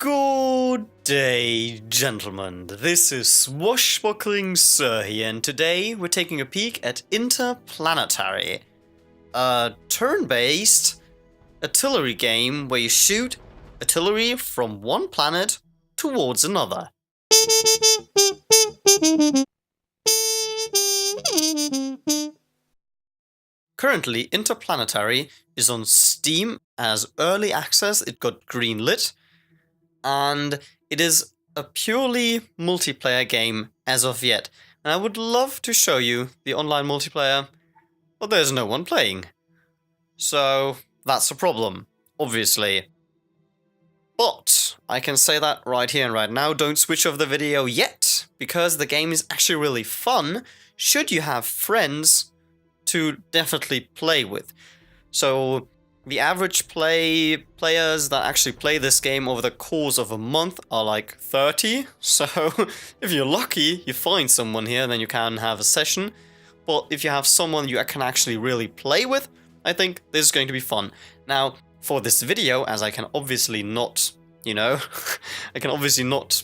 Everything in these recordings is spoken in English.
Good day, gentlemen. This is SwashbucklingSir here, and today we're taking a peek at Interplanetary, a turn-based artillery game where you shoot artillery from one planet towards another. Currently, Interplanetary is on Steam as early access. It got greenlit. And it is a purely multiplayer game as of yet. And I would love to show you the online multiplayer, but there's no one playing. So that's a problem, obviously. But I can say that right here and right now. Don't switch off the video yet, because the game is actually really fun should you have friends to definitely play with. So the average players that actually play this game over the course of a month are like 30. So if you're lucky, you find someone here, then you can have a session. But if you have someone you can actually really play with, I think this is going to be fun. Now, for this video, as I can obviously not, I can obviously not,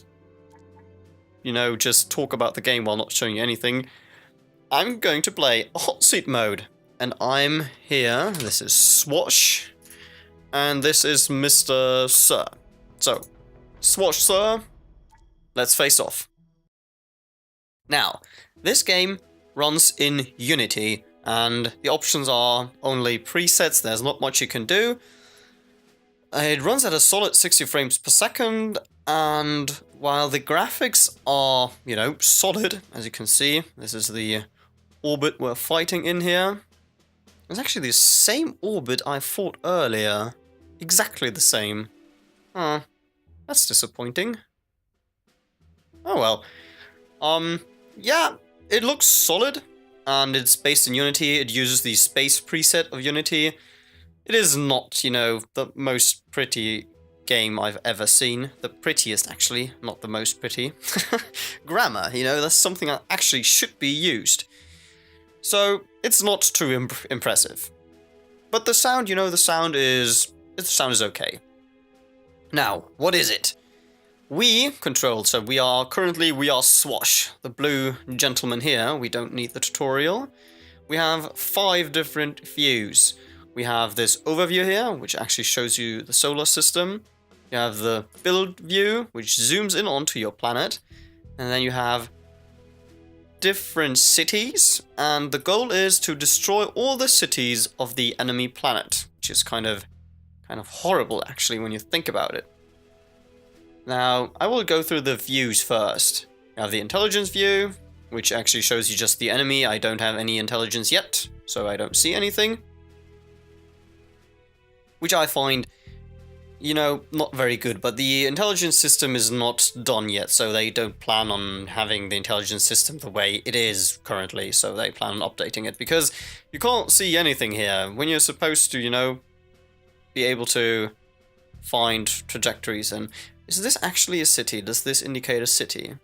just talk about the game while not showing you anything, I'm going to play a hot seat mode. And I'm here, this is Swash, and this is Mr. Sir. So, Swash Sir, let's face off. Now, this game runs in Unity, and the options are only presets, there's not much you can do. It runs at a solid 60 frames per second, and while the graphics are, solid, as you can see, this is the orbit we're fighting in here. It's actually the same orbit I fought earlier. Exactly the same. Huh. That's disappointing. Oh well. Yeah, it looks solid, and it's based in Unity. It uses the space preset of Unity. It is not, the most pretty game I've ever seen. The prettiest, actually, not the most pretty. Grammar, that's something that actually should be used. So, it's not too impressive. But the sound, the sound is okay. Now, what is it? We control, so we are Swash, the blue gentleman here. We don't need the tutorial. We have 5 different views. We have this overview here, which actually shows you the solar system. You have the build view, which zooms in onto your planet. And then you have different cities, and the goal is to destroy all the cities of the enemy planet, which is kind of horrible actually when you think about it. Now, I will go through the views first. You have the intelligence view, which actually shows you just the enemy. I don't have any intelligence yet, so I don't see anything. Which I find, not very good, but the intelligence system is not done yet, so they don't plan on having the intelligence system the way it is currently, so they plan on updating it, because you can't see anything here when you're supposed to, be able to find trajectories. And is this actually a city? Does this indicate a city?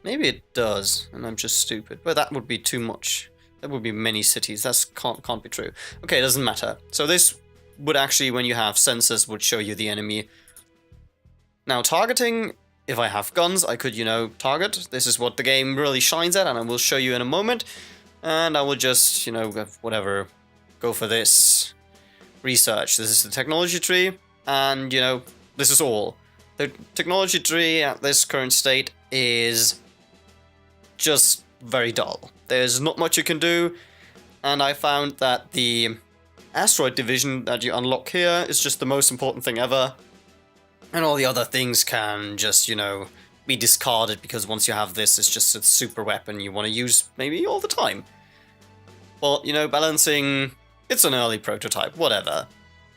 Maybe it does, and I'm just stupid, but that would be too much. There would be many cities. That can't be true. Okay, it doesn't matter. So this would actually, when you have sensors, would show you the enemy. Now, targeting, if I have guns, I could, target. This is what the game really shines at, and I will show you in a moment. And I will just, whatever, go for this. Research. This is the technology tree, and, this is all. The technology tree at this current state is just very dull. There's not much you can do, and I found that the asteroid division that you unlock here is just the most important thing ever. And all the other things can just, be discarded, because once you have this, it's just a super weapon you want to use maybe all the time. Well, balancing, it's an early prototype, whatever.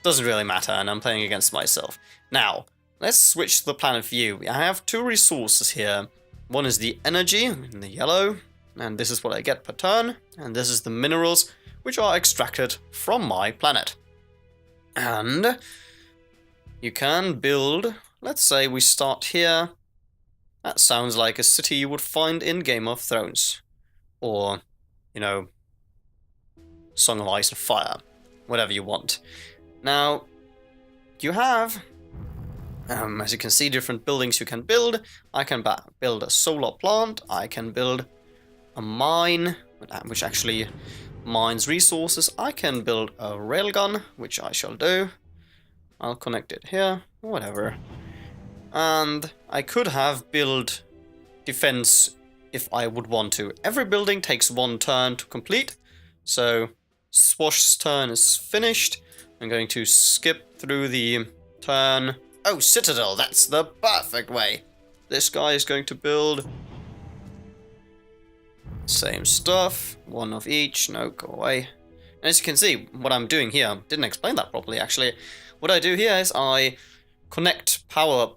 Doesn't really matter, and I'm playing against myself. Now, let's switch to the planet view. I have 2 resources here. One is the energy, in the yellow, and this is what I get per turn, and this is the minerals, which are extracted from my planet. And you can build, let's say we start here. That sounds like a city you would find in Game of Thrones. Or, Song of Ice and Fire. Whatever you want. Now, you have As you can see, different buildings you can build. I can build a solar plant. I can build a mine, which actually mines resources. I can build a railgun, which I shall do. I'll connect it here, whatever. And I could have built defense if I would want to. Every building takes 1 turn to complete, so Swash's turn is finished. I'm going to skip through the turn. Oh, Citadel, that's the perfect way. This guy is going to build same stuff, 1 of each. No, go away. And as you can see, what I'm doing here, didn't explain that properly actually. What I do here is I connect power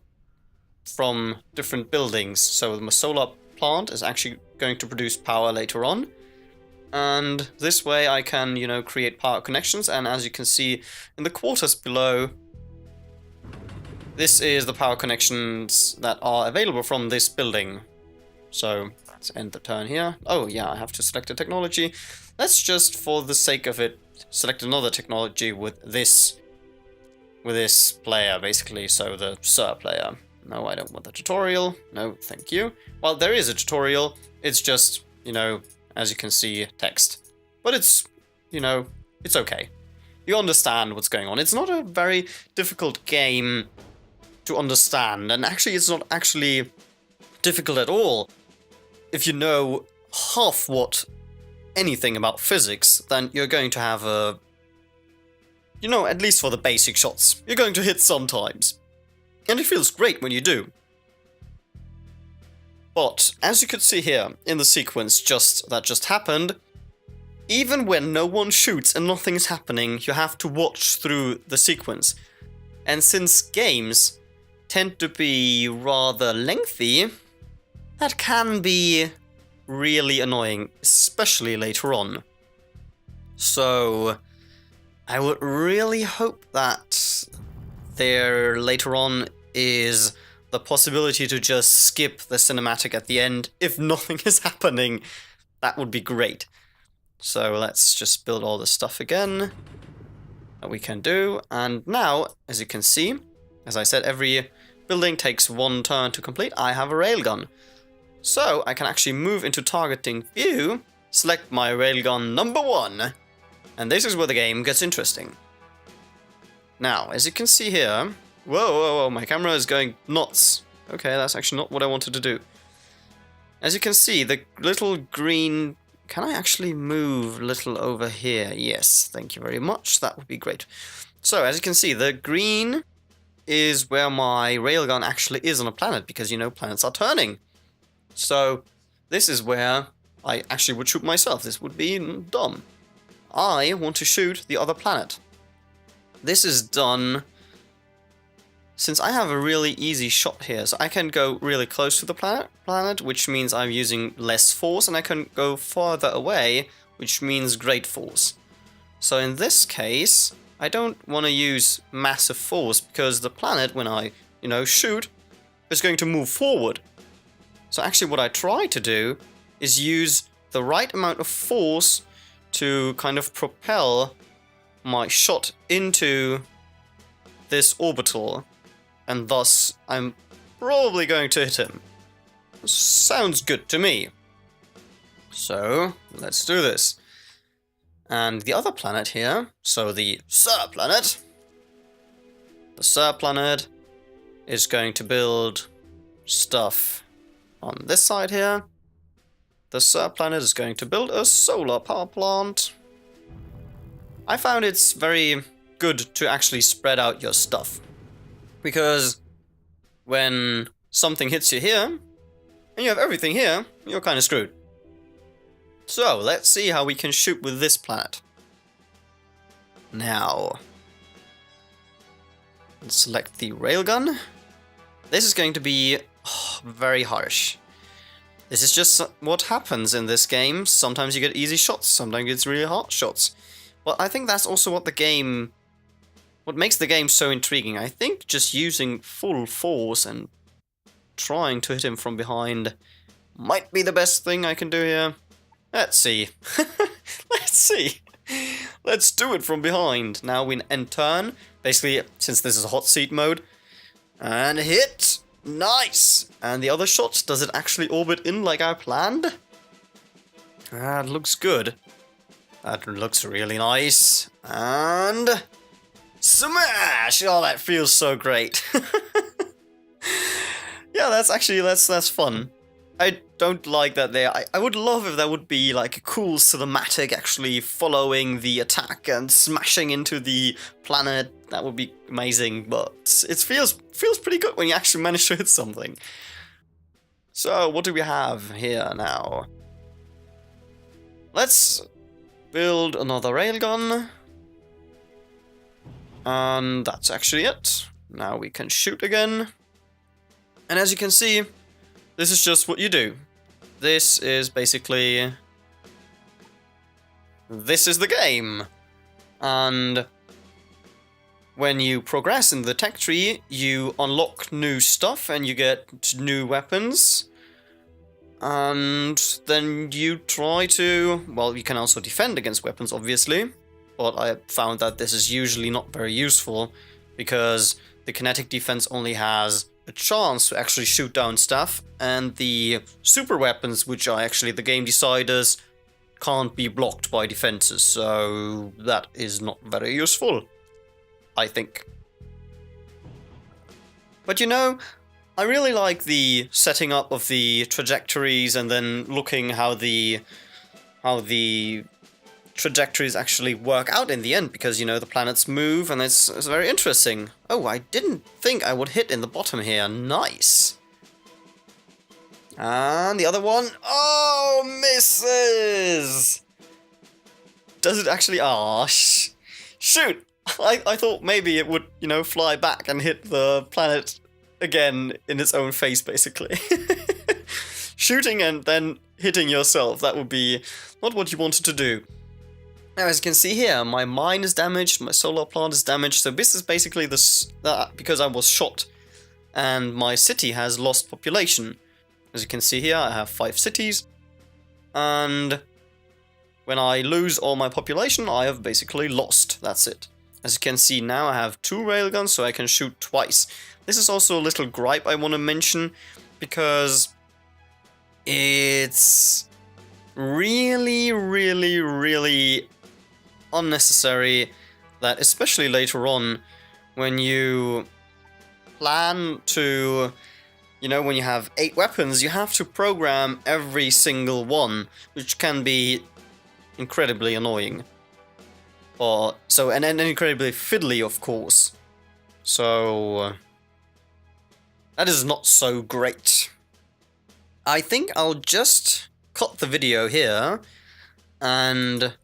from different buildings. So the solar plant is actually going to produce power later on. And this way I can, you know, create power connections. And as you can see in the quarters below, this is the power connections that are available from this building. So let's end the turn here. Oh yeah, I have to select a technology. Let's just, for the sake of it, select another technology with this player, basically. So the Sir player. No, I don't want the tutorial. No, thank you. Well, there is a tutorial. It's just, you know, as you can see, text. But it's, you know, it's okay. You understand what's going on. It's not a very difficult game to understand. And actually, it's not actually difficult at all. If you know half what anything about physics, then you're going to have a, you know, at least for the basic shots, you're going to hit sometimes. And it feels great when you do. But, as you could see here, in the sequence that just happened, even when no one shoots and nothing is happening, you have to watch through the sequence. And since games tend to be rather lengthy, that can be really annoying, especially later on. So, I would really hope that there later on is the possibility to just skip the cinematic at the end if nothing is happening. That would be great. So let's just build all this stuff again that we can do. And now, as you can see, as I said, every building takes 1 turn to complete. I have a railgun. So I can actually move into targeting view, select my railgun number 1, and this is where the game gets interesting. Now, as you can see here, whoa, my camera is going nuts. Okay, that's actually not what I wanted to do. As you can see, the little green... Can I actually move a little over here? Yes, thank you very much. That would be great. So, as you can see, the green is where my railgun actually is on a planet, because, you know, planets are turning. So, this is where I actually would shoot myself. This would be dumb. I want to shoot the other planet. This is done since I have a really easy shot here. So I can go really close to the planet, which means I'm using less force, and I can go farther away, which means great force. So in this case, I don't want to use massive force, because the planet, when I, you know, shoot, is going to move forward. So actually what I try to do is use the right amount of force to kind of propel my shot into this orbital, and thus I'm probably going to hit him. Sounds good to me. So, let's do this. And the other planet here, so the Sir planet. The Sir planet is going to build stuff on this side here. The Sir planet is going to build a solar power plant. I found it's very good to actually spread out your stuff, because when something hits you here, and you have everything here, you're kind of screwed. So, let's see how we can shoot with this planet. Now, let's select the railgun. This is going to be very harsh. This is just what happens in this game. Sometimes you get easy shots, sometimes it's really hard shots. But I think that's also what makes the game so intriguing. I think just using full force and trying to hit him from behind might be the best thing I can do here. Let's see. Let's see. Let's do it from behind. Now we end turn. Basically, since this is a hot seat mode, And hit! Nice! And the other shot, does it actually orbit in like I planned? That looks good. That looks really nice. And... smash! Oh, that feels so great. Yeah, that's fun. I don't like that there. I would love if there would be like a cool cinematic actually following the attack and smashing into the planet. That would be amazing, but it feels pretty good when you actually manage to hit something. So, what do we have here now? Let's build another railgun. And that's actually it. Now we can shoot again. And as you can see, this is just what you do. This is basically... this is the game. And when you progress in the tech tree, you unlock new stuff and you get new weapons. And then you try to... well, you can also defend against weapons, obviously. But I found that this is usually not very useful, because the kinetic defense only has a chance to actually shoot down stuff, and the super weapons, which are actually the game deciders, can't be blocked by defenses, so that is not very useful, I think. But you know, I really like the setting up of the trajectories and then looking how the trajectories actually work out in the end, because, you know, the planets move and it's very interesting. Oh, I didn't think I would hit in the bottom here. Nice. And the other one. Oh, misses. Does it actually? Ah, shoot. I thought maybe it would, you know, fly back and hit the planet again in its own face, basically. Shooting and then hitting yourself, that would be not what you wanted to do. Now, as you can see here, my mine is damaged, my solar plant is damaged, so this is basically because I was shot, and my city has lost population. As you can see here, I have 5 cities, and when I lose all my population, I have basically lost, that's it. As you can see now, I have 2 railguns, so I can shoot twice. This is also a little gripe I want to mention, because it's really, really, really unnecessary that, especially later on, when you plan to, you know, when you have 8 weapons, you have to program every single one, which can be incredibly annoying. And then incredibly fiddly, of course. So that is not so great. I think I'll just cut the video here, and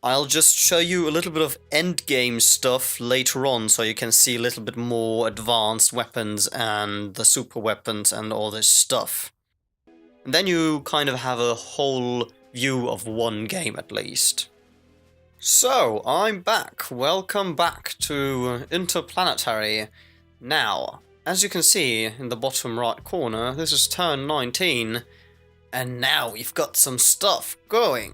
I'll just show you a little bit of endgame stuff later on, so you can see a little bit more advanced weapons and the super weapons and all this stuff. And then you kind of have a whole view of one game at least. So, I'm back. Welcome back to Interplanetary. Now, as you can see in the bottom right corner, this is turn 19, and now we've got some stuff going.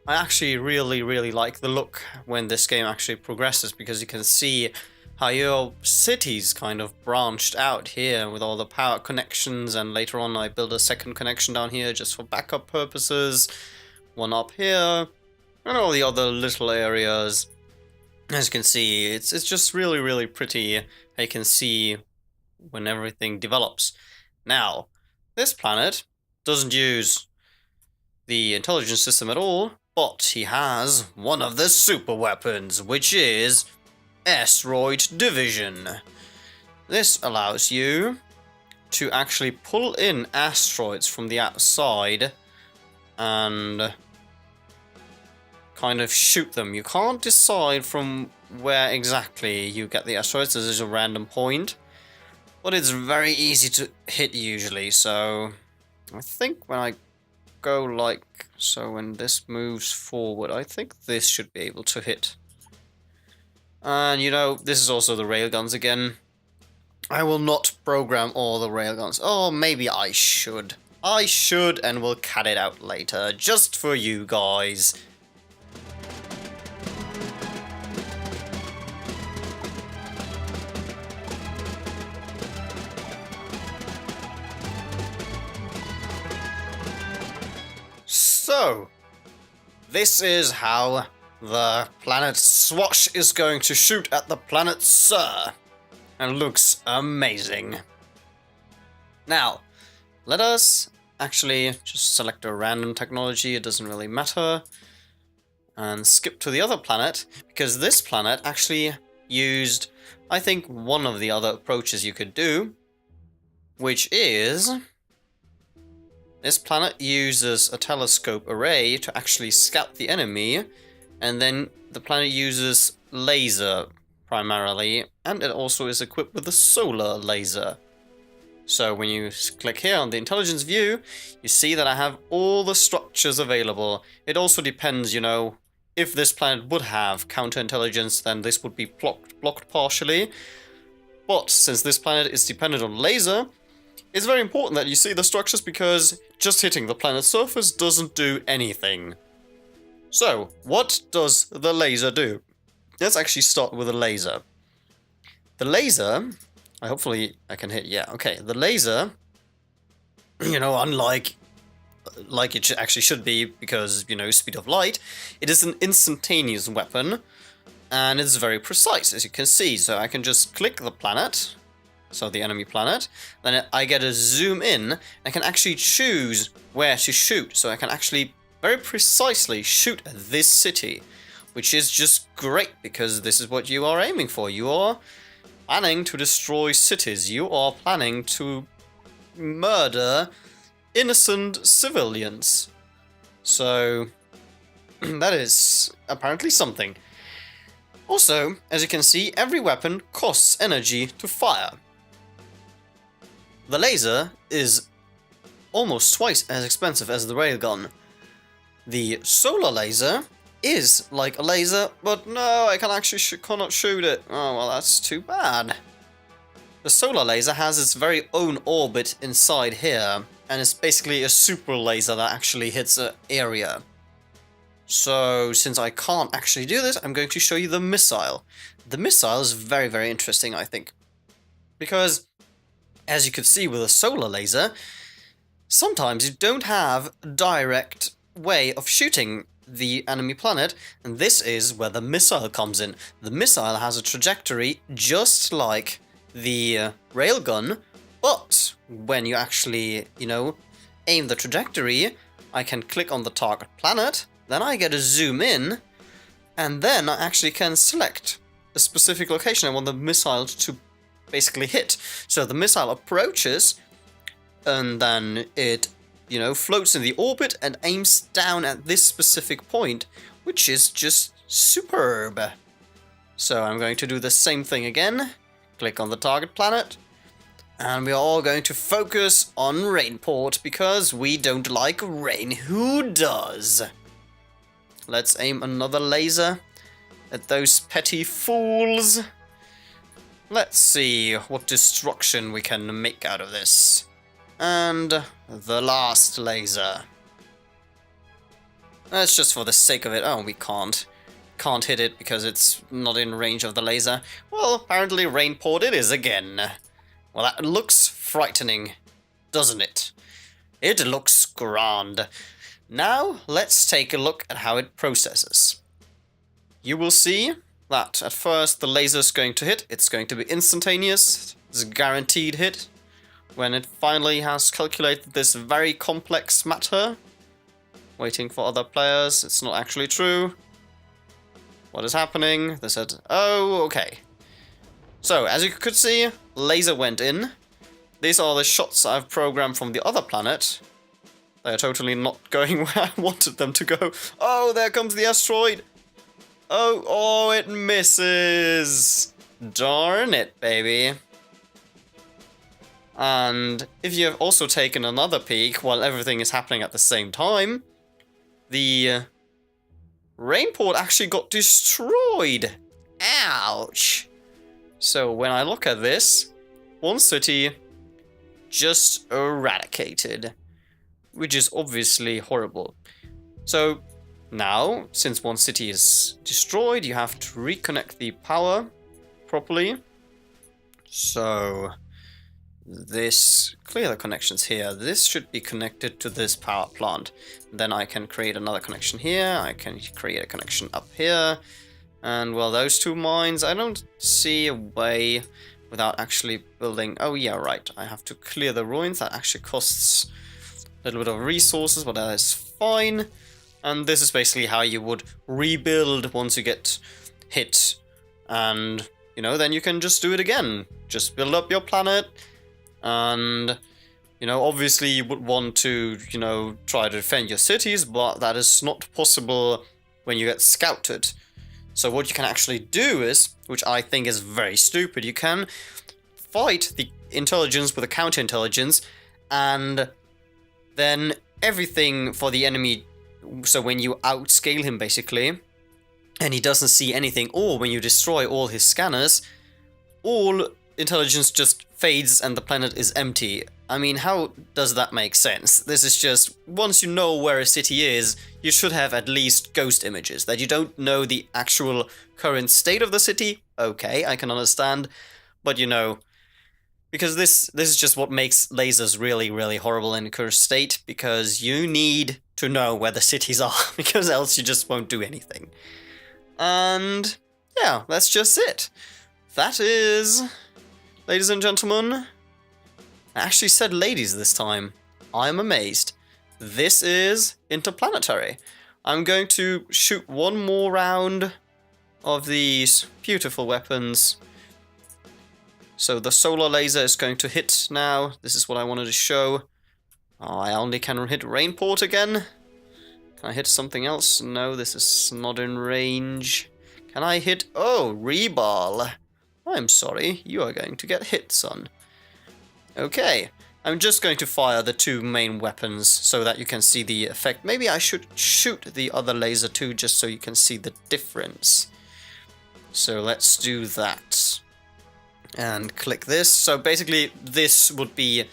I actually really like the look when this game actually progresses, because you can see how your city's kind of branched out here with all the power connections, and later on I build a second connection down here just for backup purposes, one up here, and all the other little areas. As you can see, it's just really pretty. You can see when everything develops. Now, this planet doesn't use the intelligence system at all, but he has one of the super weapons, which is Asteroid Division. This allows you to actually pull in asteroids from the outside and kind of shoot them. You can't decide from where exactly you get the asteroids, this is a random point, but it's very easy to hit usually, so I think when I go like so, when this moves forward, I think this should be able to hit. And you know, this is also the railguns again. I will not program all the railguns. Oh, maybe I should. I should, and we'll cut it out later, just for you guys. So, this is how the planet Swash is going to shoot at the planet Sir. And looks amazing. Now, let us actually just select a random technology, it doesn't really matter. And skip to the other planet, because this planet actually used, I think, one of the other approaches you could do, which is... this planet uses a telescope array to actually scout the enemy, and then the planet uses laser primarily, and it also is equipped with a solar laser. So when you click here on the intelligence view, you see that I have all the structures available. It also depends, you know, if this planet would have counterintelligence, then this would be blocked partially. But since this planet is dependent on laser, it's very important that you see the structures, because just hitting the planet's surface doesn't do anything. So, what does the laser do? Let's actually start with a laser. The laser... hopefully I can hit... yeah, okay. The laser, you know, unlike it actually should be, because, you know, speed of light, it is an instantaneous weapon, and it's very precise, as you can see. So I can just click the planet, so the enemy planet, then I get a zoom in, I can actually choose where to shoot, so I can actually very precisely shoot at this city, which is just great, because this is what you are aiming for. You are planning to destroy cities, you are planning to murder innocent civilians. So, that is apparently something. Also, as you can see, every weapon costs energy to fire. The laser is almost twice as expensive as the railgun. The solar laser is like a laser, but no, I cannot shoot it. Oh, well, that's too bad. The solar laser has its very own orbit inside here, and it's basically a super laser that actually hits an area. So, since I can't actually do this, I'm going to show you the missile. The missile is very, very interesting, I think. Because, as you could see with a solar laser, sometimes you don't have a direct way of shooting the enemy planet, and this is where the missile comes in. The missile has a trajectory just like the railgun, but when you actually, you know, aim the trajectory, I can click on the target planet, then I get a zoom in, and then I actually can select a specific location I want the missile to basically hit. So the missile approaches, and then it, you know, floats in the orbit and aims down at this specific point, which is just superb. So I'm going to do the same thing again. Click on the target planet. And we are all going to focus on Rainport, because we don't like rain. Who does? Let's aim another laser at those petty fools. Let's see what destruction we can make out of this. And the last laser. That's just for the sake of it. Oh, we can't hit it because it's not in range of the laser. Well, apparently Rainport it is again. Well, that looks frightening, doesn't it? It looks grand. Now, let's take a look at how it processes. You will see that at first the laser is going to hit. It's going to be instantaneous. It's a guaranteed hit. When it finally has calculated this very complex matter, waiting for other players, it's not actually true. What is happening? They said, oh, okay. So, as you could see, laser went in. These are the shots I've programmed from the other planet. They're totally not going where I wanted them to go. Oh, there comes the asteroid. Oh, it misses. Darn it, baby. And if you have also taken another peek while everything is happening at the same time, the Rainport actually got destroyed. Ouch. So when I look at this, one city just eradicated, which is obviously horrible. So now, since one city is destroyed, you have to reconnect the power properly. So this, clear the connections here. This should be connected to this power plant. Then I can create another connection here. I can create a connection up here. And well, those two mines, I don't see a way without actually building... Oh yeah, right. I have to clear the ruins. That actually costs a little bit of resources, but that is fine. And this is basically how you would rebuild once you get hit. And, you know, then you can just do it again. Just build up your planet. And, you know, obviously you would want to, you know, try to defend your cities, but that is not possible when you get scouted. So what you can actually do is, which I think is very stupid, you can fight the intelligence with a counter-intelligence, and then everything for the enemy, so when you outscale him basically, and he doesn't see anything, or when you destroy all his scanners, all intelligence just fades and the planet is empty. I mean, how does that make sense? This is just, once you know where a city is, you should have at least ghost images. That you don't know the actual current state of the city, okay, I can understand. But you know, because this is just what makes lasers really, really horrible in current state, because you need to know where the cities are, because else you just won't do anything. And yeah, that's just it. That is, ladies and gentlemen, I actually said ladies this time. I'm amazed. This is Interplanetary. I'm going to shoot one more round of these beautiful weapons. So the solar laser is going to hit now. This is what I wanted to show. Oh, I only can hit Rainport again. Can I hit something else? No, this is not in range. Can I hit... Oh, Rebal. I'm sorry, you are going to get hit, son. Okay, I'm just going to fire the two main weapons so that you can see the effect. Maybe I should shoot the other laser too, just so you can see the difference. So let's do that. And click this. So basically, this would be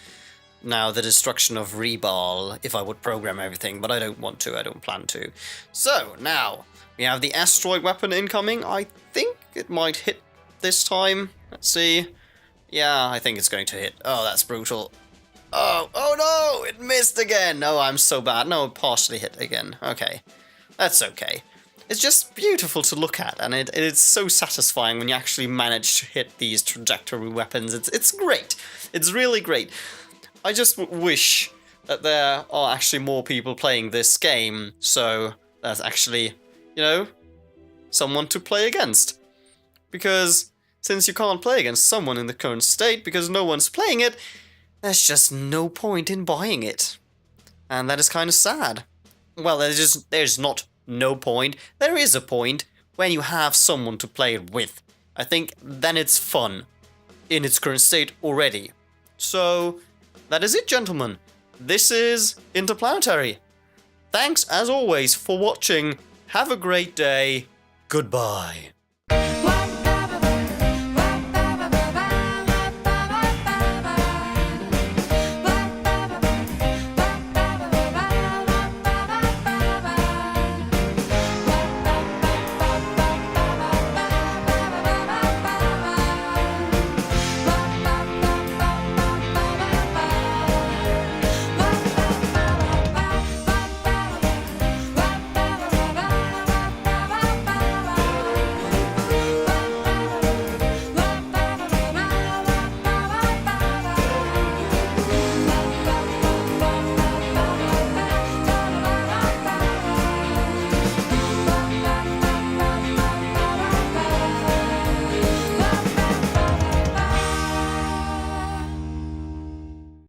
now the destruction of Rebal, if I would program everything, but I don't want to, I don't plan to. So, now, we have the asteroid weapon incoming. I think it might hit this time. Let's see. Yeah, I think it's going to hit. Oh, that's brutal. Oh no, it missed again. Oh, I'm so bad. No, it partially hit again. Okay, that's okay. It's just beautiful to look at, and it's so satisfying when you actually manage to hit these trajectory weapons. It's great. It's really great. I just wish that there are actually more people playing this game, so there's actually, you know, someone to play against. Because since you can't play against someone in the current state because no one's playing it, there's just no point in buying it. And that is kind of sad. Well, there's not no point. There is a point when you have someone to play it with. I think then it's fun in its current state already. So, that is it, gentlemen. This is Interplanetary. Thanks, as always, for watching. Have a great day. Goodbye.